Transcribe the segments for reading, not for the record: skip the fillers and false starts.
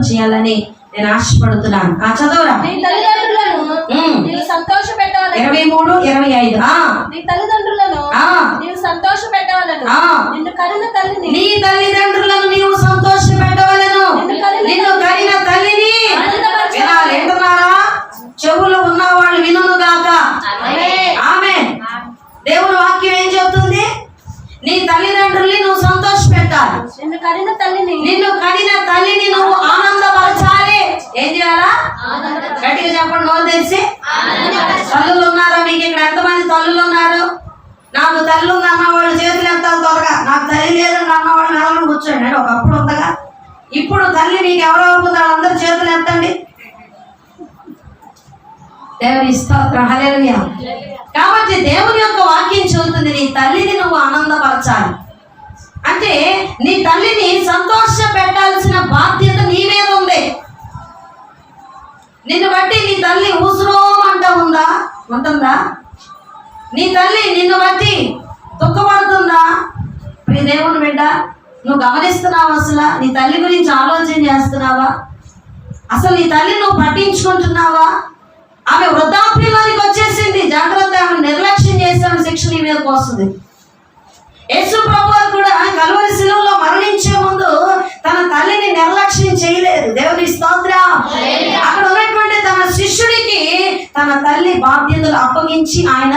చేయాలని నేను ఆశపడుతున్నాను. చదవరా. నీ తల్లిదండ్రులను నీవు సంతోష పెట్టవాలను. 23:25. నీ తల్లిదండ్రులను నీవు సంతోష పెట్టవాలను. నిన్ను కనిన తల్లిని నీ తల్లిదండ్రులను నీవు సంతోష పెట్టవలను. నిన్ను కనిన తల్లిని వినాలి. వింటున్నారా? చెవులు ఉన్నవాళ్ళు వినును గాక. ఆమేన్. దేవుని వాక్యం ఏం చెప్తుంది? నీ తల్లిదండ్రుల్ని నువ్వు సంతోష పెట్టాలి. నిన్ను కనిన తల్లిని నువ్వు ఆనందపరచాలి. ఏం చేయాలా? గట్టిగా చెప్పండి, నోరు తెరిచి. తల్లులు ఉన్నారా మీకు ఇక్కడ? ఎంతమంది తల్లులు ఉన్నారు? నాకు తల్లి ఉంది అన్న వాళ్ళు చేతులు ఎత్తాలి త్వరగా. నాకు తల్లి లేదని అన్న వాళ్ళు నెలకొని కూర్చోండి. ఒకప్పుడు ఉందగా. ఇప్పుడు తల్లి మీకు ఎవరెవరు ఉందో వాళ్ళందరూ చేతులు ఎత్తండి. దేవుని స్తోత్రం. హల్లెలూయా. కాబట్టి దేవుని యొక్క వాక్యం చెబుతుంది, నీ తల్లిని నువ్వు ఆనందపరచాలి. అంటే నీ తల్లిని సంతోష పెట్టాల్సిన బాధ్యత నీ మీద ఉంది. నిన్ను బట్టి నీ తల్లి ఊసురోమంటా ఉంటుందా? నీ తల్లి నిన్ను బట్టి దుఃఖపడుతుందా? ప్రియ దేవుని బిడ్డ, నువ్వు గమనిస్తున్నావా? అసలు నీ తల్లి గురించి ఆలోచన చేస్తున్నావా? అసలు నీ తల్లి నువ్వు పట్టించుకుంటున్నావా? ఆమె వృద్ధాప్యంలోనికి వచ్చేసింది. జాగ్రత్త, ఆమె నిర్లక్ష్యం చేసాము, శిక్ష నీ మీదకి వస్తుంది. యేసు ప్రభువు కూడా కల్వరి శిలువలో మరణించే ముందు తన తల్లిని నిర్లక్ష్యం చేయలేదు. దేవుని స్తోత్రం. అక్కడ ఉన్నటువంటి తన శిష్యుడికి తన తల్లి బాధ్యతలు అప్పగించి ఆయన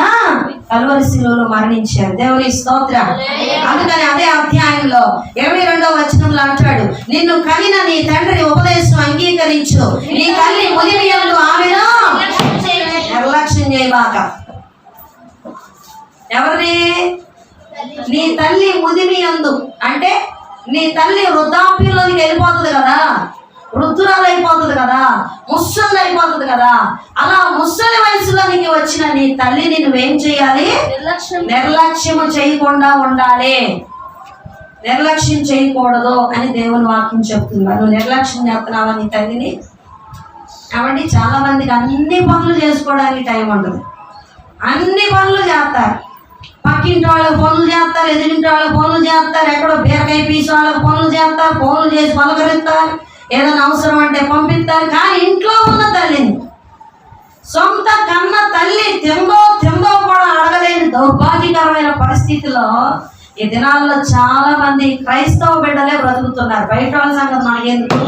కల్వరి శిలువలో మరణించారు. దేవుని స్తోత్రం. అందుకని అదే అధ్యాయంలో 22వ వచనంలో అంటాడు, నిన్ను కనిన నీ తండ్రి ఉపదేశం అంగీకరించు, నీ తల్లి ముదిమియందు ఆమెను నిర్లక్ష్యం చేయబాక. ఎవరిని? నీ తల్లి ముదిమియందు అంటే నీ తల్లి వృద్ధాప్యంలోకి వెళ్ళిపోతుంది కదా, వృద్ధురాలు అయిపోతుంది కదా, ముసలి అయిపోతుంది కదా. అలా ముసలి వయసులోనికి వచ్చిన నీ తల్లిని నువ్వేం చేయాలి? నిర్లక్ష్యము చేయకుండా ఉండాలి. నిర్లక్ష్యం చేయకూడదు అని దేవుని వాక్యం చెప్తుంది. నువ్వు నిర్లక్ష్యం చేస్తున్నావా నీ తల్లిని? కాబట్టి చాలా మందికి అన్ని పనులు చేసుకోవడానికి టైం ఉండదు. అన్ని పనులు చేస్తారు. పక్కింటి వాళ్ళకి పనులు చేస్తారు, ఎదురింటి వాళ్ళకి పనులు చేస్తారు, ఎక్కడో బీరకాయ పీసు వాళ్ళకి పనులు చేస్తారు, పనులు చేసి పలకరిస్తారు, ఏదైనా అవసరం అంటే పంపిస్తారు. కానీ ఇంట్లో ఉన్న తల్లిని, సొంత కన్న తల్లి తిందో కూడా అడగలేని దౌర్భాగ్యకరమైన పరిస్థితిలో ఈ దినాల్లో చాలా మంది క్రైస్తవ బిడ్డలే బ్రతుకుతున్నారు. బయట వాళ్ళ సంగతి మనకెందుకు?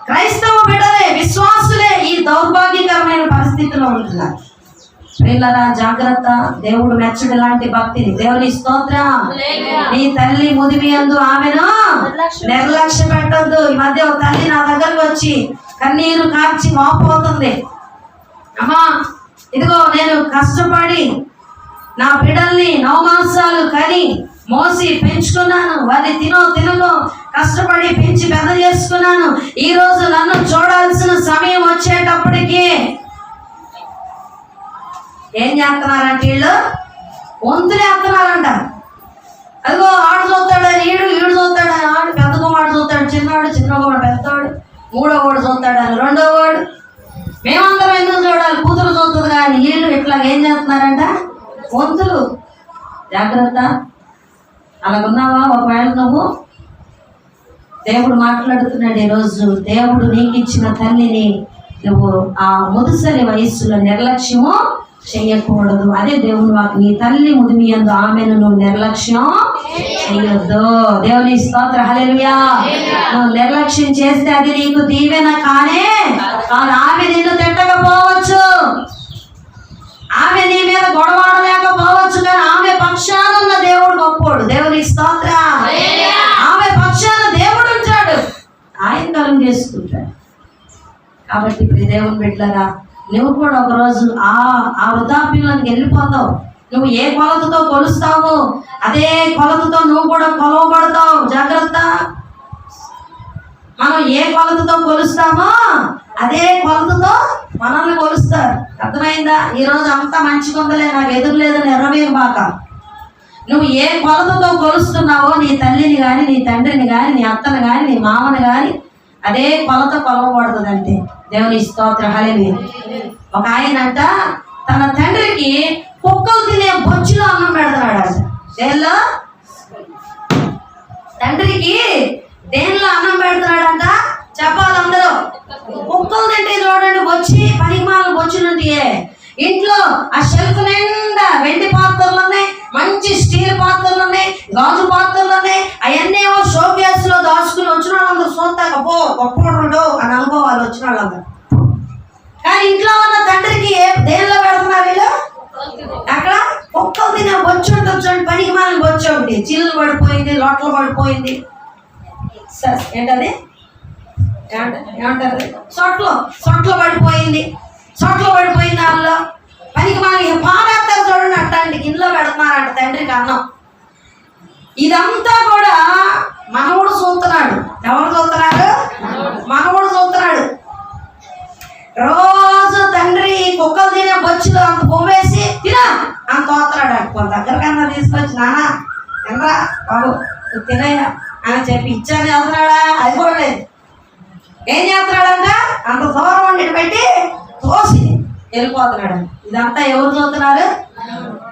క్రైస్తవ బిడ్డలే, విశ్వాసులే ఈ దౌర్భాగ్యకరమైన పరిస్థితిలో ఉంటున్నారు. పిల్లరా, జాగ్రత్త. దేవుడు మెచ్చడు లాంటి భక్తిని. దేవుని స్తోత్రం. నీ తల్లి ముదిమియందు ఆమెను నిర్లక్ష్య పెట్టొద్దు. ఈ మధ్య ఒక తల్లి నా దగ్గరకు వచ్చి కన్నీరు కార్చి వాపోతుంది. అమ్మా, ఇదిగో నేను కష్టపడి నా బిడ్డల్ని 9 మాసాలు కని మోసి పెంచుకున్నాను, వారిని తినో కష్టపడి పెంచి పెద్ద చేసుకున్నాను. ఈ రోజు నన్ను చూడాల్సిన సమయం వచ్చేటప్పటికి ఏం చేస్తున్నారంటే వీళ్ళు వంతులేస్తున్నారంట. అదిగో ఆడు చూస్తాడని ఈడు చూస్తాడని ఆడు, పెద్ద కుమారుడు చూస్తాడు చిన్నవాడు, చిన్న కుమారుడు పెద్దవాడు, మూడో వాడు చూస్తాడని రెండో వాడు. మేమందరం ఎందుకు చూడాలి? కూతురు చూస్తుంది కానీ వీళ్ళు ఇట్లా ఏం చేస్తున్నారంట? వంతులు. జాగ్రత్త. అలాగున్నావా? ఒకవేళ నువ్వు, దేవుడు మాట్లాడుతున్నాడు ఈరోజు. దేవుడు నీకు ఇచ్చిన తల్లిని నువ్వు ఆ ముదుసలి వయస్సులో నిర్లక్ష్యము చెయ్యకూడదు. అదే దేవుని వాక్యం. నీ తల్లి ముదిమియందు ఆమెను నువ్వు నిర్లక్ష్యం చెయ్యొద్దు. దేవుని స్తోత్రం. హల్లెలూయా. నువ్వు నిర్లక్ష్యం చేస్తే అది నీకు దీవెన కానే కాదు. ఆమె నిన్ను తిట్టకపోవచ్చు, ఆమె నీ మీద గొడవాడలేకపోవచ్చు, కానీ ఆమె పక్షాన ఉన్న దేవుడు గొప్పోడు. దేవుని స్తోత్రం. ఆమె పక్షాన దేవుడు ఉంటాడు, ఆయన కలం చేసుకుంటాడు. కాబట్టి దేవుని బిడ్డలారా, నువ్వు కూడా ఒకరోజు ఆ వృద్ధాప్యంలోకి వెళ్ళిపోతావు. నువ్వు ఏ కొలతతో కొలుస్తావో అదే కొలతతో నువ్వు కూడా కొలవబడతావు. జాగ్రత్త. మనం ఏ కొలతతో కొలుస్తామో అదే కొలతతో మనల్ని కొలుస్తారు. అర్థమైందా? ఈరోజు అంతా మంచిగా ఉందలే, నాకు ఎదురు లేదని ఎర్రవేరు బాక. నువ్వు ఏ కొలతతో కొలుస్తున్నావో నీ తల్లిని కానీ, నీ తండ్రిని కానీ, నీ అత్తని కానీ, నీ మామని కానీ అదే కొలత కొలవబడుతుంది. అంటే దేవుని స్తోత్రం. హల్లెలూయా. ఒక ఆయన అంట తన తండ్రికి కుక్కలు తినే బొచ్చులో అన్నం పెడుతున్నాడు. దేనిలో? తండ్రికి దేనిలో అన్నం పెడుతున్నాడంట? చెప్పాలి అందరూ. కుక్కలు తింటే చూడండి వచ్చి పనిమాల బొచ్చులుంటే ఇంట్లో ఆ షెల్ఫ్ నిండా వెండి పాత్రలు ఉన్నాయి, మంచి స్టీల్ పాత్రలు ఉన్నాయి, గాజు పాత్రలు ఉన్నాయి. అవన్నీ షో కేసులో దాచుకుని వచ్చిన వాళ్ళందరూ చూస్తాక పో గొప్పడు అని అనుకోవాలి వచ్చిన వాళ్ళందరూ. కానీ ఇంట్లో ఉన్న తండ్రికి దేనిలో పెడుతున్నారు వీళ్ళు? అక్కడ కుక్కలు తినే బొచ్చు ఉంటుంది చూడండి, పనికి మనం బొచ్చు ఒకటి చిల్లు పడిపోయింది, లోట్లు పడిపోయింది, ఏంటది ఏమంటారు సొట్లు పడిపోయింది, సొట్లు పడిపోయింది. దానిలో పనికి మనకి పారేస్తారు చూడండి, అట్లాంటి గిన్నెలో పెడుతున్నారంట తండ్రికి అన్నం. ఇదంతా కూడా మనవుడు చూస్తున్నాడు. ఎవరు చూస్తున్నాడు? మనవుడు చూస్తున్నాడు. రోజు తండ్రి కుక్కలు తినే బొచ్చులు అంత పొమ్మేసి తినా అంత తోస్తున్నాడు. కొంత దగ్గర కన్నా తీసుకొచ్చి నానా ఎనరా బాబు తినయ్యా అని చెప్పి ఇచ్చాను చేస్తున్నాడా? అది కూడా లేదు. ఏం చేస్తున్నాడంట? అంత దూరం వండి పెట్టి తోసి వెళ్ళిపోతున్నాడు. ఇదంతా ఎవరు చూస్తున్నారు?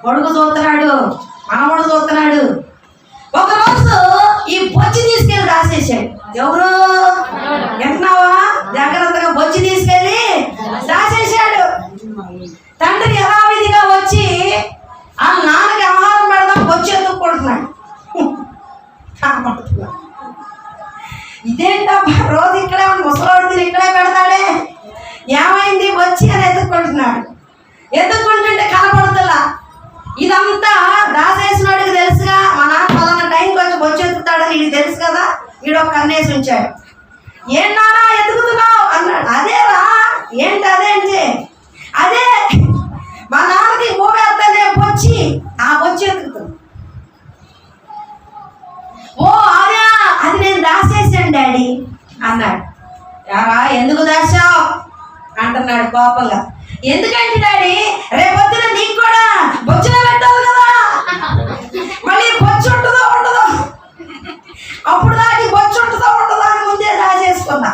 కొడుకు చూస్తున్నాడు, మనవడు చూస్తున్నాడు. ఒకరోజు ఈ బొచ్చి తీసుకెళ్ళి రాసేసాడు. ఎవరు? వింటున్నావా? జాగ్రత్తగా బొచ్చి తీసుకెళ్ళి రాసేసాడు. తండ్రి యథావిధిగా వచ్చి ఆ నాన్నకి ఆహారం పెడదాం బొచ్చి ఎత్తుక్కుంటున్నాడు. ఇదేంటమ్మా రోజు ఇక్కడే ముసలోడు తిని ఇక్కడే పెడతాడే, ఏమైంది వచ్చి అని ఎత్తుక్కుంటున్నాడు. ఎత్తుక్కుంటుంటే కనపడుతుందా? ఇదంతా దాసేసినోడికి తెలుసుగా, మా నాన్న పలానా టైంకి వచ్చి బొచ్చి ఎత్తుతాడని వీడికి తెలుసు కదా. వీడు ఒక కన్నేసి ఉంచాడు. ఏంటన్నా ఎత్తుకుతున్నావు అన్నాడు. అదేరా. ఏంటి అదేంటి? అదే మా నాన్నకి మూవేస్తానే బొచ్చి, ఆ బొచ్చి ఎత్తుకుతుంది. ఓ అదే, అది నేను దాసేసాను డాడీ అన్నాడు. యారా ఎందుకు దాచావు అంటున్నాడు కోపంగా. ఎందుకంటే డాడీ రేపొద్దున నీకు కూడా బొచ్చులో పెట్టాలి కదా, మళ్ళీ బొచ్చు ఉంటుందో ఉండదో, అప్పుడు దానికి బొచ్చు ఉంటుందో ఉండదో అని ముందే దాచేసుకున్నా.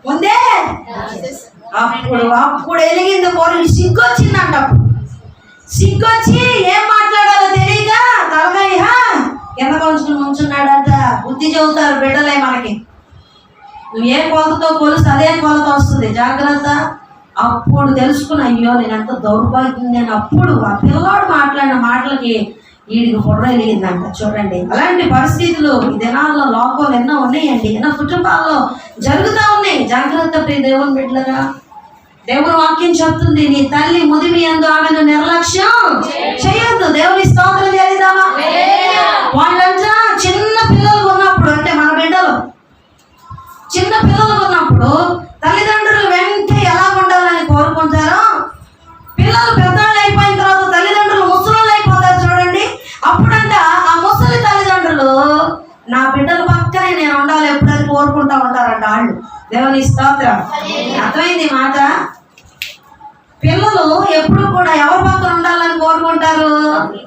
ముందే అప్పుడు వెలిగింది పోనీ సిగ్గొచ్చిందంట. అప్పుడు సిగ్గొచ్చి ఏం మాట్లాడాలో తెలియక తలకాయ కింద కొంచెం నుంచున్నాడంట. బుద్ధి చెబుతారు బిడ్డలే మనకి. నువ్వు ఏ కొలతతో కొలుసు అదే కొలత వస్తుంది, జాగ్రత్త. అప్పుడు తెలుసుకున్న అయ్యో నేను ఎంత దౌర్భాగ్యం అని. అప్పుడు ఆ పిల్లవాడు మాట్లాడిన మాటలకి వీడికి బుర్ర వెలిగిందంట. చూడండి, అలాంటి పరిస్థితులు ఈ దినాల్లో లోకంలో ఎన్నో ఉన్నాయండి, ఎన్నో కుటుంబాల్లో జరుగుతూ ఉన్నాయి. జాగ్రత్త ప్రియ దేవుని బిడ్డలుగా. దేవుని వాక్యం చెప్తుంది, నీ తల్లి ముదిమి యందు ఆమెను నిర్లక్ష్యం చేయొద్దు. దేవుని స్తోత్రం చేద్దామా? వాళ్ళంతా చిన్న పిల్లలు ఉన్నప్పుడు, అంటే మన బిడ్డలు చిన్న పిల్లలు ఉన్నప్పుడు తల్లిదండ్రులు వెంటనే ఎలా ఉండాలని కోరుకుంటారో, పిల్లలు పెద్దవాళ్ళు అయిపోయిన తర్వాత తల్లిదండ్రులు ముసలోళ్ళు అయిపోతారు చూడండి. అప్పుడంట ఆ ముసలి తల్లిదండ్రులు నా బిడ్డల పక్కనే నేను ఉండాలి ఎప్పుడని కోరుకుంటా ఉంటారంట వాళ్ళు. దేవుని స్తోత్రం. అర్థమైంది మాట? పిల్లలు ఎప్పుడు కూడా ఎవరి పక్కన ఉండాలని కోరుకుంటారు?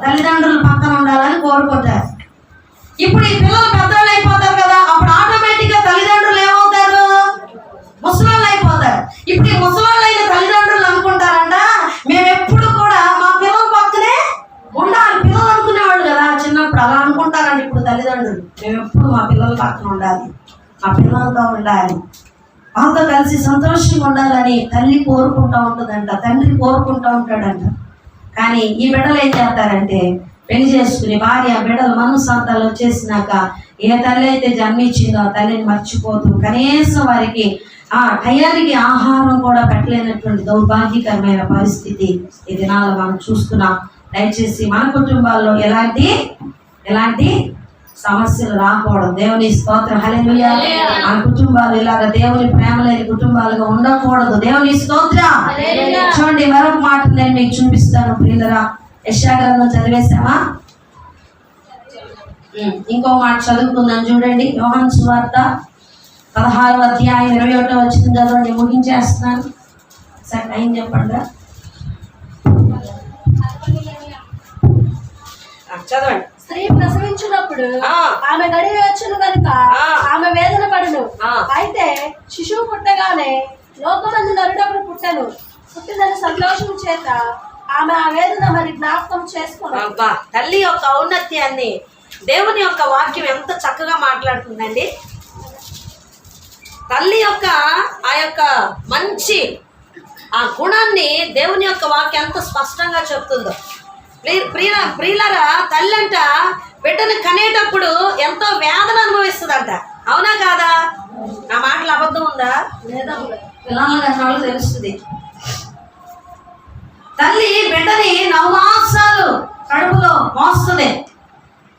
తల్లిదండ్రుల పక్కన ఉండాలని కోరుకుంటారు. ఇప్పుడు ఈ పిల్లలు పెద్దవాళ్ళు అయిపోతారు కదా, అప్పుడు ఆటోమేటిక్ గా తల్లిదండ్రులు ఏమవుతారు? ముసలోళ్ళు అయిపోతారు. ఇప్పుడు ఈ ముసలోళ్ళు అయిన తల్లిదండ్రులు అనుకుంటారంట మేము ఎప్పుడు కూడా మా పిల్లల పక్కనే ఉండాలి. పిల్లలు అనుకునేవాళ్ళు కదా చిన్నప్పుడు, అలా అనుకుంటారంట ఇప్పుడు తల్లిదండ్రులు. మేము ఎప్పుడు మా పిల్లల పక్కన ఉండాలి, మా పిల్లలతో ఉండాలి, వాళ్ళతో కలిసి సంతోషంగా ఉండాలని తల్లి కోరుకుంటూ ఉంటుందంట, తండ్రి కోరుకుంటూ ఉంటాడంట. కానీ ఈ బిడ్డలు ఏం చేస్తారంటే పెళ్లి చేసుకుని భార్య బిడ్డలు మనస్సాంతాలు వచ్చేసినాక ఏ తల్లి అయితే జన్మించిందో ఆ తల్లిని మర్చిపోతూ కనీసం వారికి ఆ టయానికి ఆహారం కూడా పెట్టలేనటువంటి దౌర్భాగ్యకరమైన పరిస్థితి ఈ దినాల్లో మనం చూస్తున్నాం. దయచేసి మన కుటుంబాల్లో ఎలాంటి సమస్యలు రాకూడదు. దేవుని స్తోత్రం. హల్లెలూయా. మన కుటుంబాలు ఇలాగ దేవుని ప్రేమ లేని కుటుంబాలుగా ఉండకూడదు. దేవుని స్తోత్రం. చూడండి, మరొక మాట నేను మీకు చూపిస్తాను ప్రియులరా. యెషయా గ్రంథం చదివేశామా? ఇంకో మాట చదువుకుందాం. చూడండి, యోహాను సువార్త 16వ అధ్యాయం 21వ వచనం చదవండి. ముగించేస్తున్నాను. సార్ టైం చెప్పండి. చదవండి. స్త్రీ ప్రసవించినప్పుడు ఆమె గడియ వచ్చును కనుక ఆమె వేదన పడును. అయితే శిశువు పుట్టగానే లోకమందు నరుడొకడు పుట్టెను. పుట్టిన సంతోషం చేత ఆమె ఆ వేదన మరి జ్ఞాపకం చేసుకున్నాం. తల్లి యొక్క ఔన్నత్యాన్ని దేవుని యొక్క వాక్యం ఎంత చక్కగా మాట్లాడుతుందండి. తల్లి యొక్క ఆ యొక్క మంచి ఆ గుణాన్ని దేవుని యొక్క వాక్యం ఎంత స్పష్టంగా చెప్తుందో. ప్రియులరా, తల్లి అంట బిడ్డను కనేటప్పుడు ఎంతో వేదన అనుభవిస్తుందంట. అవునా కాదా? నా మాటలు అబద్ధం ఉందా? పిల్లలు తెలుస్తుంది. తల్లి బిడ్డని 9 మాసాలు కడుపులో మోస్తుంది.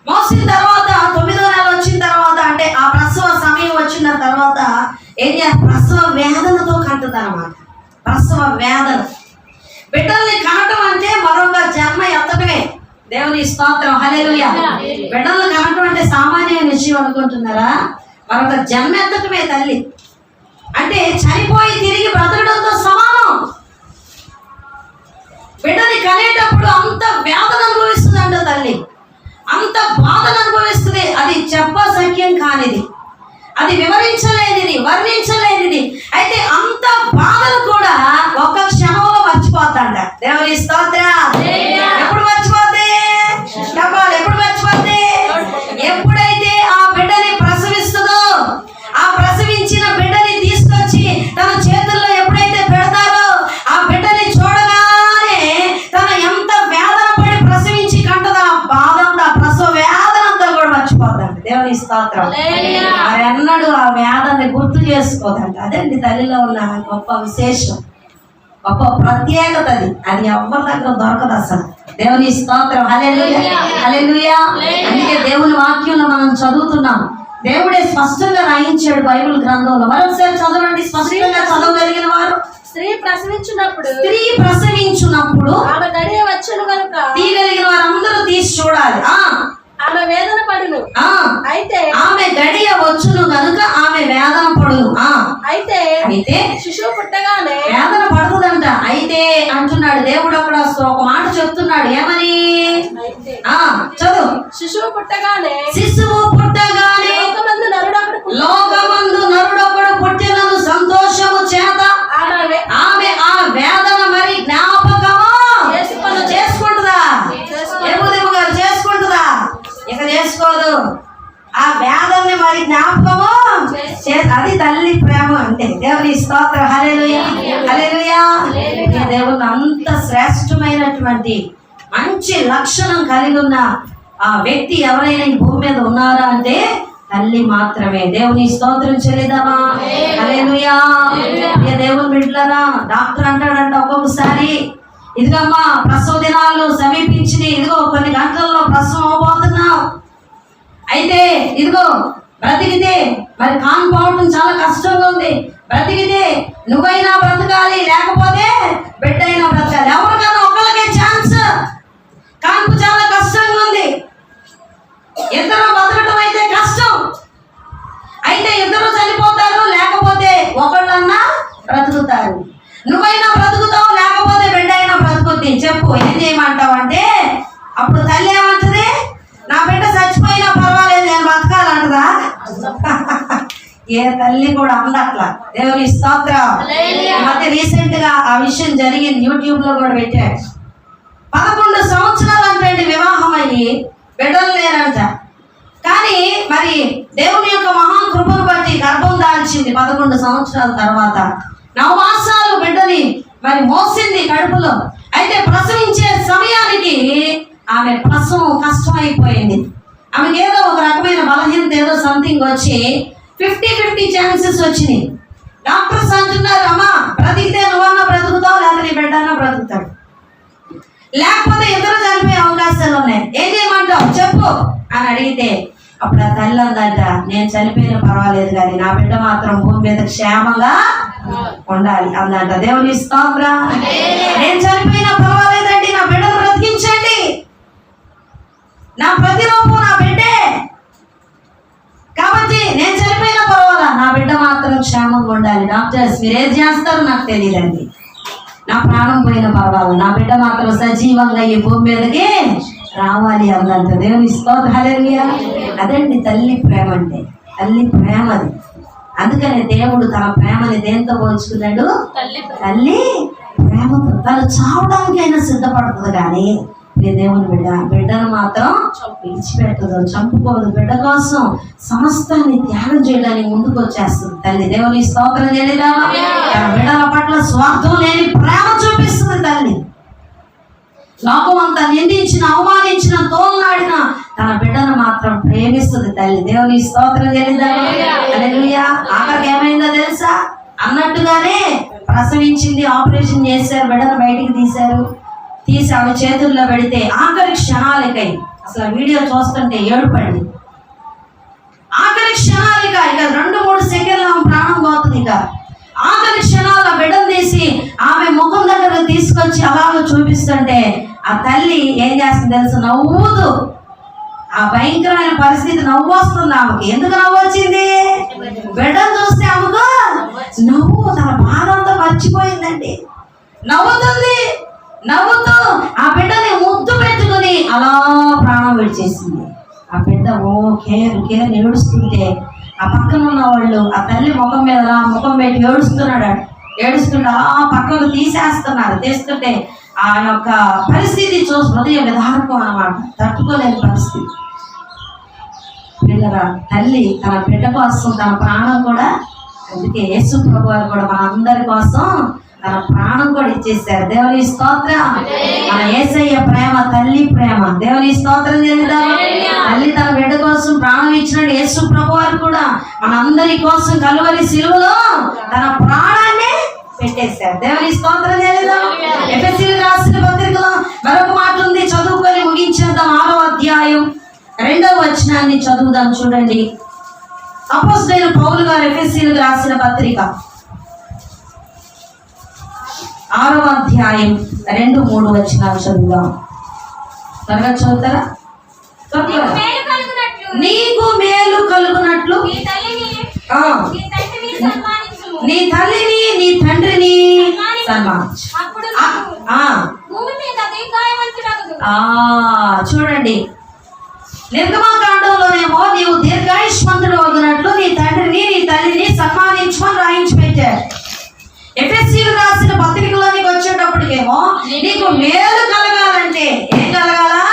మోసిన తర్వాత 9వ నెల వచ్చిన తర్వాత, అంటే ఆ ప్రసవ సమయం వచ్చిన తర్వాత ఏం చేయాలి? ప్రసవ వేదనతో కంటుంది అన్నమాట. ప్రసవ వేదన. బిడ్డల్ని కనటం అంటే మరొక జన్మ ఎత్తటమే. దేవుని స్తోత్రం, హల్లెలూయా. బిడ్డల్ని కనటం అంటే సామాన్యమైన విషయం అనుకుంటున్నారా? మరొక జన్మ ఎత్తటమే తల్లి అంటే. చనిపోయి తిరిగి బ్రతకడంతో సమానం. బిడ్డని కనేటప్పుడు అంత వేదన అనుభవిస్తుంది అంట తల్లి, అంత బాధను అనుభవిస్తుంది. అది చెప్పసఖ్యం కానిది, అది వివరించలేనిది, వర్ణించలేనిది. అయితే అంత బాధను కూడా ఒక్క క్షణంలో మర్చిపోతాంట. దేవుని స్తోత్రం. ఎప్పుడు మర్చిపోతే చెప్పాలి, ఎప్పుడు మర్చిపోతే? ఎప్పుడైతే ఆ బిడ్డని ప్రసవిస్తుందో, ఆ ప్రసవించిన బిడ్డని తీసుకొచ్చి తన చేతుల్లో ఎప్పుడైతే పెడతారో, ఆ బిడ్డని చూడగానే తన ఎంత వేదన పడి ప్రసవించి కంటదో ఆ బాధ, ఆ ప్రసవ వేదనంతా కూడా మర్చిపోతాంట. దేవుని స్తోత్రం. మరెన్నడూ ఆ వేదనని గుర్తు చేసుకోదంట. అదండి తల్లిలో ఉన్న గొప్ప విశేషం, గొప్ప ప్రత్యేకత. అది ఎవరి దగ్గర దొరకదు అసలు. దేవుని స్తోత్రం, హల్లెలూయా, హల్లెలూయా. అందుకే దేవుని వాక్యంలో మనం చదువుతున్నాం. దేవుడే స్పష్టంగా రాయించాడు బైబిల్ గ్రంథంలో. మరొకసారి చదవండి, స్పష్టంగా చదవగలిగిన వారు. స్త్రీ ప్రసవించినప్పుడు ఆమె గడియ వచ్చును కనుక తీయగలిగిన వారందరూ తీసి చూడాలి. ఆమె వేదన పడును. అయితే ఆమె గడియ వచ్చును కనుక ఆమె వేదన పడును. అయితే శిశువు పుట్టగానే వేదన పడుతుందంట. అయితే అంటున్నాడు దేవుడు. అక్కడ ఒక మాట చెప్తున్నాడు. ఏమని? చదువు. శిశువు పుట్టగానే లోకమందు నరుడొకడు పుట్టినను సంతోషము చేత ఆమె ఆ వేదన మరి జ్ఞాపకము చేసుకుంటుందా? ఏముదేమో గారు చేసుకుంటుందా? ఇక చేసుకోదు. ఆ వేదనని మరి జ్ఞాపకము. అది తల్లి ప్రేమ అంటే. దేవుని స్తోత్రం, హల్లెలూయా, హల్లెలూయా. దేవుని అంత శ్రేష్టమైనటువంటి మంచి లక్షణం కలిగి ఉన్న ఆ వ్యక్తి ఎవరైనా ఈ భూమి మీద ఉన్నారా అంటే తల్లి మాత్రమే. దేవుని స్తోత్రం చెల్లిదామా? హల్లెలూయా. దేవుని బిడ్డలారా, డాక్టర్ అంటాడంట ఒక్కొక్కసారి, ఇదిగమ్మా ప్రసవ దినాలు సమీపించి, ఇదిగో కొన్ని గంటల్లో ప్రసవం అవబోతున్నావు. అయితే ఇదిగో బ్రతికితే మరి కాన్పోవడం చాలా కష్టంగా ఉంది. బ్రతికితే నువ్వైనా బ్రతకాలి, లేకపోతే బిడ్డ అయినా బ్రతకాలి. ఎవరికైనా ఒకరికే ఛాన్స్. కాన్పు చాలా కష్టంగా ఉంది. ఇద్దరు బతకటం అయితే కష్టం. అయితే ఇద్దరు చనిపోతారు, లేకపోతే ఒకళ్ళన్నా బ్రతుకుతారు. నువ్వైనా బ్రతుకుతావు, లేకపోతే బిడ్డ అయినా బ్రతుకుద్ది. చెప్పు, ఏం చేయమంటావు అంటే అప్పుడు తల్లి ఏమంటది? నా బిడ్డ చచ్చిపోయినా పర్వాలేదు, నేను బతకాలంటదా? ఏ తల్లి కూడా అందట్లా. దేవుని స్తోత్రం. మధ్య రీసెంట్ గా ఆ విషయం జరిగింది, యూట్యూబ్ లో కూడా పెట్టాడు. 11 సంవత్సరాలు అంటే వివాహం అయ్యి బిడ్డలు లేరంట. కానీ మరి దేవుని యొక్క మహాకృపను బట్టి గర్భం దాల్చింది 11 సంవత్సరాల తర్వాత. 9 మాసాలు బిడ్డని మరి మోసింది కడుపులో. అయితే ప్రసవించే సమయానికి ఆమె ప్రసవం కష్టమైపోయింది. ఆమెకి ఏదో ఒక రకమైన బలహీనత, ఏదో సంథింగ్ వచ్చి 50-50 ఛాన్సెస్ వచ్చినాయి. డాక్టర్స్ అంటున్నారు, అమ్మా బ్రతికితే నువ్వన్నా బ్రతుకుతావు, లేకపోతే నీ బిడ్డన్నా బ్రతుకుతాడు, లేకపోతే ఇద్దరు చనిపోయే అవకాశాలు ఉన్నాయి. ఏం చేయమంటావు చెప్పు అని అడిగితే అప్పుడు ఆ తల్లి అందంట, నేను చనిపోయినా పర్వాలేదు కానీ నా బిడ్డ మాత్రం భూమి మీద క్షేమంగా ఉండాలి అందంట. దేవుని స్తోత్రం. నేను చనిపోయినా పర్వాలేదండి, నా బిడ్డను బ్రతికించండి, నా ప్రతిరూపం నా బిడ్డే, కాబట్టి నేను చనిపోయినా పర్వాలా, నా బిడ్డ మాత్రం క్షేమంగా ఉండాలి. డాక్టర్స్ మీరు ఏది చేస్తారో నాకు తెలియదండి, నా ప్రాణం పోయిన పర్వాలేదు, నా బిడ్డ మాత్రం సజీవంగా ఈ భూమి మీదకి రావాలి అందంట. దేవుని స్తోత్రం, హల్లెలూయా. అదండి తల్లి ప్రేమ అంటే. తల్లి ప్రేమ అది. అందుకనే దేవుడు తన ప్రేమని దేంతో పోల్చుకున్నాడు? తల్లి ప్రేమతో. తను చావడానికైనా సిద్ధపడుతుంది కానీ దేవుని బిడ్డను మాత్రం విడిచిపెట్టదు, చంపుకోదు. బిడ్డ కోసం సమస్తాన్ని త్యాగం చేయడానికి ముందుకు వచ్చేస్తుంది తల్లి. దేవుని స్తోత్రం చేయలేదా? తన బిడ్డల పట్ల స్వార్థం లేని ప్రేమ చూపిస్తుంది తల్లి. లోకం అంతా నిందించిన, అవమానించిన, తోలనాడిన తన బిడ్డను మాత్రం ప్రేమిస్తుంది తల్లి. దేవుని స్తోత్రం చేయలేదా? హల్లెలూయా. ఆఖరికి ఏమైందో తెలుసా? అన్నట్టుగానే ప్రసవించింది, ఆపరేషన్ చేశారు, బిడ్డను బయటికి తీసి ఆమె చేతుల్లో పెడితే ఆఖరి క్షణాలకై, అసలు వీడియో చూస్తుంటే ఏడుపండి, ఆఖరి క్షణాలక ఇక 2-3 సెకండ్లు ఆమె ప్రాణం పోతుంది. ఇక ఆఖరి క్షణాల బిడ్డను తీసి ఆమె ముఖం దగ్గర తీసుకొచ్చి అలాగ చూపిస్తుంటే ఆ తల్లి ఏం చేస్తుంది తెలుసు? నవ్వుతూ, ఆ భయంకరమైన పరిస్థితి నవ్వు వస్తుంది ఆమెకి. ఎందుకు నవ్వు వచ్చింది? బిడ్డను చూస్తే ఆమెకు నవ్వు, తన బాధ అంతా మర్చిపోయిందండి. నవ్వుతూ ఆ బిడ్డని ముద్దు పెట్టుకుని అలా ప్రాణం విడిచేసింది. ఆ బిడ్డ కేర్ ఏడుస్తుంటే ఆ పక్కన ఉన్న వాళ్ళు ఆ తల్లి ముఖం మీద అలా ముఖం పెట్టి ఏడుస్తుంటే అలా పక్కకు తీస్తుంటే ఆ యొక్క పరిస్థితి చూసి హృదయ విధారకం అన్నమాట, తట్టుకోలేని పరిస్థితి. పిల్లరా, తల్లి తన బిడ్డ కోసం తన ప్రాణం కూడా, అందుకే యేసు ప్రభు వారు కూడా మన అందరి కోసం తన ప్రాణం కూడా ఇచ్చేసారు. దేవుని స్తోత్రం. మన యేసయ్య ప్రేమ తల్లి ప్రేమ. దేవుని స్తోత్రం చేద్దా? తల్లి తన బిడ్డ కోసం ప్రాణం ఇచ్చినట్టు యేసు ప్రభు వారు కూడా మన అందరి కోసం కలువరి సిలువలో తన ప్రాణాన్ని పెట్టేశారు. దేవుని స్తోత్రం చేద్దాం. ఎఫెసీయులకు రాసిన పత్రికలో మరొక మాట ఉంది, చదువుకొని ముగించేద్దాం. 6వ అధ్యాయం 2వ వచనాన్ని చదువుదాం. చూడండి, అపోస్తలుడైన పౌలు గారు ఎఫెసీయులకు రాసిన పత్రిక 6వ అధ్యాయం 2-3 వచనాలు చదువుదాం. త్వరగా చదువుతారా? నీకు మేలు కలుగునట్లు నీ తల్లిని నీ తండ్రిని సన్మానించు. చూడండి, నిర్గమకాండంలోనేమో నీవు దీర్ఘాయుష్మంతుడు అవుతున్నట్లు నీ తండ్రిని నీ తల్లిని సన్మానించమని రాయించి పెట్టారు. ఎఫెసీయులకు రాసిన పత్రికలోనికి వచ్చేటప్పటికేమో నీకు మేలు కలగాలంటే ఏం కలగాలా?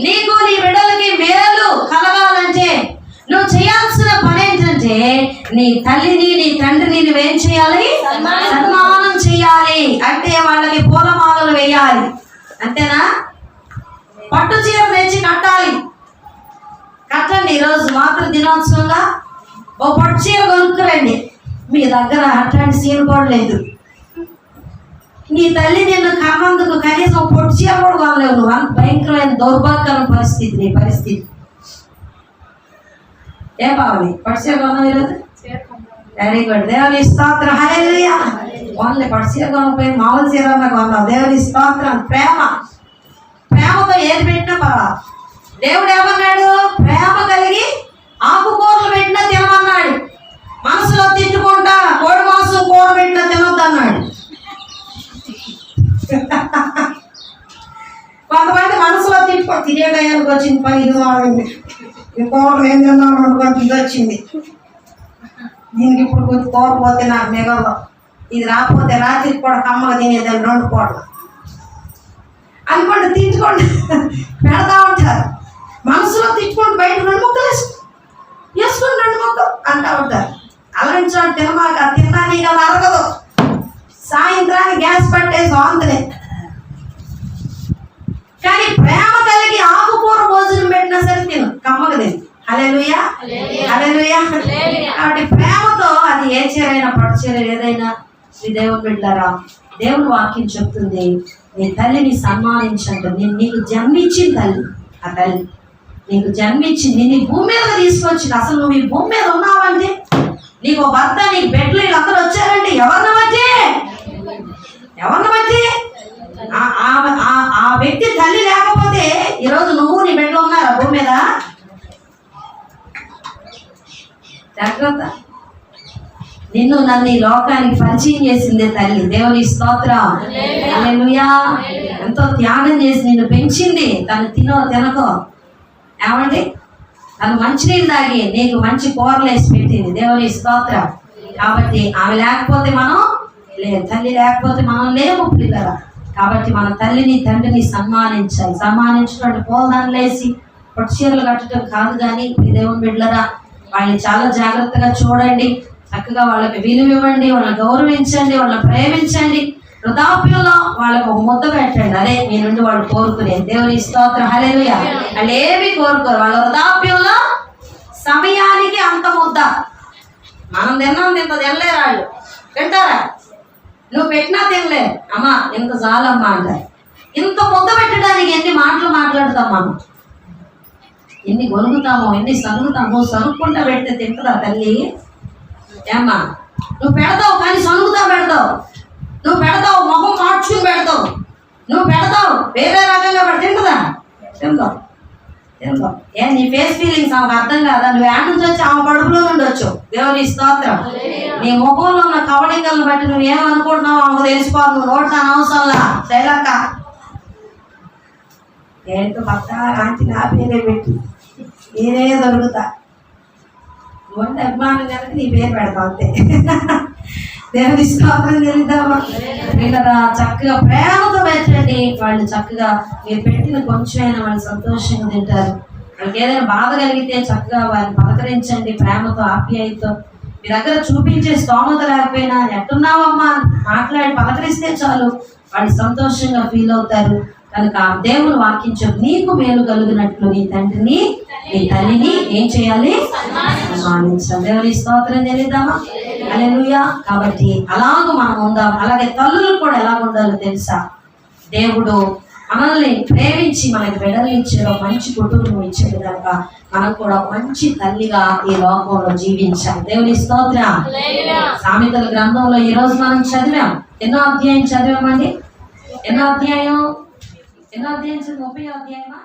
నీకు నీ బిడ్డలకి మేలు కలగాలంటే నువ్వు చేయాల్సిన పని ఏంటంటే నీ తల్లిని నీ తండ్రిని నువ్వేం చేయాలి? సన్మానం చేయాలి. అంటే వాళ్ళకి పూలమాలలు వేయాలి, అంతేనా? పట్టు చీర తెచ్చి కట్టండి. ఈరోజు మాతృ దినోత్సవంగా ఓ పట్టు చీర కొనుక్కురండి. మీ దగ్గర అట్లాంటి సీన్ కూడా లేదు. నీ తల్లి నిన్ను కన్నందుకు కనీసం పొట్టు చీర కూడా కొనలేవు. నువ్వు అంత భయంకరమైన దౌర్భాగ్యమైన పరిస్థితి నీ పరిస్థితి. ఏం బావాలి? పట్టు చీర కొన్నావు ఈరోజు? Very good. దేవుని స్తోత్రం. హల్లెలూయా. ఓన్లీ పట్టు చీర కొనకపోయింది, మామూలు చీర కొన్నావు. దేవుని స్తోత్రం. ప్రేమతో ఏది పెట్టినా పర్వాలేదు. దేవుడు ఏమన్నాడు? ప్రేమ కలిగి ఆకుకూరలు పెట్టినా తినమన్నాడు. మనసులో తిట్టుకుంటా కోడి మాంసం కూర పెట్టినా తినొద్దన్నాడు. కొంతమంది మనసులో తినే టయానికి వచ్చింది పని, ఇది కూరలు ఏం తిన్నాను అనుకోండి, ఇది వచ్చింది, దీనికి ఇప్పుడు కొంచెం కూర పోతే నాకు మిగలదు, ఇది రాకపోతే రాత్రికి కూడా కమ్మగా తినేదాన్ని 2 పూటలు అనుకోండి. తిట్టుకోండి పెడతా ఉంటారు. మనసులో తిట్టుకోండి, బయట 2 ముక్కలు వేసుకొని 2 ముక్కలు అంటా ఉంటారు. అలాంటి చోట తినమాక, తిన్నాను ఇక అరగదు. సాయంత్రానికి గ్యాస్ పట్టేసి వాంతులే. కానీ ప్రేమ కలిగి ఆకుకూర భోజనం పెట్టినా సరే తిను, కమ్మగా తిను. హల్లెలూయా, హల్లెలూయా. కాబట్టి ప్రేమతో అది ఏ చీరైనా పట్టు చీర ఏదైనా శ్రీ దేవుని బిడ్డలారా, దేవుని వాక్యం చెప్తుంది, నీ తల్లిని సన్మానించండి. నీకు జన్మించింది తల్లి. ఆ తల్లి నీకు జన్మించింది, నీ భూమి మీద తీసుకొచ్చింది. అసలు నువ్వు ఈ భూమి మీద ఉన్నావంటే నీకు భర్త, నీకు బిడ్డలు వీళ్ళందరూ వచ్చారంటే ఎవరిని బట్టి? ఆ వ్యక్తి తల్లి లేకపోతే ఈరోజు నువ్వు నీ బిడ్డలు ఉన్నారా భూమి మీద? జాగ్రత్త. నిన్ను నన్ను ఈ లోకానికి పరిచయం చేసిందే తల్లి. దేవుని స్తోత్రం. హల్లెలూయా. ఎంతో త్యాగం చేసి నిన్ను పెంచింది. తను తినకో ఏమండి, తను మంచినీళ్ళు తాగి నీకు మంచి కూరలు వేసి పెట్టింది. దేవుని స్తోత్రం. కాబట్టి ఆమె లేకపోతే మనం లేదు, తల్లి లేకపోతే మనం లేము పిల్లరా. కాబట్టి మన తల్లిని తండ్రిని సన్మానించాలి. సన్మానించినటువంటి పూలదాన్ని లేసి పొట్టి చీరలు కట్టడం కాదు, కానీ దేవుని బిడ్డలరా వాళ్ళని చాలా జాగ్రత్తగా చూడండి, చక్కగా వాళ్ళకి విలువ ఇవ్వండి, వాళ్ళని గౌరవించండి, వాళ్ళని ప్రేమించండి. వృద్ధాప్యంలో వాళ్ళకు ఒక ముద్ద పెట్టండి. అదే మీ నుండి వాళ్ళు కోరుకునేది. దేవుని స్తోత్రం, హల్లెలూయా. వాళ్ళు ఏమి కోరుకోరు. వాళ్ళ వృద్ధాప్యంలో సమయానికి అంత ముద్ద. మనం తిన్నాం ఇంత తినలేరు, వాళ్ళు తింటారా? నువ్వు పెట్టినా తినలే, అమ్మా ఇంత చాలమ్మా అంటారు. ఇంత ముద్ద పెట్టడానికి ఎన్ని మాటలు మాట్లాడతాం మనం, ఎన్ని గొలుగుతామో, ఎన్ని సనుగుతామో. సనుక్కుంటా పెడితే తింటుందా తల్లి? ఏమ్మా నువ్వు పెడతావు, కానీ సనుగుతా పెడతావు. నువ్వు పెడతావు, మొహం మార్చుకుని పెడతావు. నువ్వు పెడతావు వేరే రకంగా పెడితే తింటుందా? తిందావు తిందావు. నీ ఫేస్ ఫీలింగ్స్ ఆమెకు అర్థం కాదా? నువ్వు యాడ్ నుంచి వచ్చి ఆమె కడుపులో నుండి వచ్చు. దేవుని స్తోత్రం. నీ ముఖంలో ఉన్న కవళికలను బట్టి నువ్వు ఏమనుకుంటున్నావు ఆమెకు తెలిసిపోదు. నువ్వు నోట్ అనవసరంలా శైలక్క ఏంటో భర్త ఆంటీ నా పేరే పెట్టి నేనే దొరుకుతా. వంట అభిమానం కనుక నీ పేరు పెడతావు అంతే. దేవుని స్తోత్రం తెలుద్దామా వీళ్ళరా? చక్కగా ప్రేమతో పెట్టండి. వాళ్ళు చక్కగా మీరు పెట్టిన కొంచెమైనా వాళ్ళు సంతోషంగా తింటారు. వాళ్ళకి ఏదైనా బాధ కలిగితే చక్కగా వారిని పలకరించండి, ప్రేమతో ఆప్యాయతో. మీ దగ్గర చూపించే స్తోమత లేకపోయినా ఎట్టున్నావమ్మా మాట్లాడి పలకరిస్తే చాలు, వాళ్ళు సంతోషంగా ఫీల్ అవుతారు. కనుక దేవుని వాక్యం చెప్పు, నీకు మేలు కలుగునట్లు నీ తండ్రిని నీ తల్లిని ఏం చేయాలి? సన్మానించాలి. దేవుని స్తోత్రం తెలియదామా? హల్లెలూయా. కాబట్టి అలాగ మనం ఉందాం. అలాగే తల్లులు కూడా ఎలా ఉండాలో తెలుసా? దేవుడు మనల్ని ప్రేమించి మనకి బిడ్డలు ఇచ్చాడు, మంచి కుటుంబం ఇచ్చాడు కనుక మనం కూడా మంచి తల్లిగా ఈ లోకంలో జీవించాలి. దేవుని స్తోత్రం. సామెతల గ్రంథంలో ఈ రోజు మనం చదివాం. ఎన్నో అధ్యాయం చదివామండి? ఎన్నో అధ్యాయం 30వ అధ్యాయమా?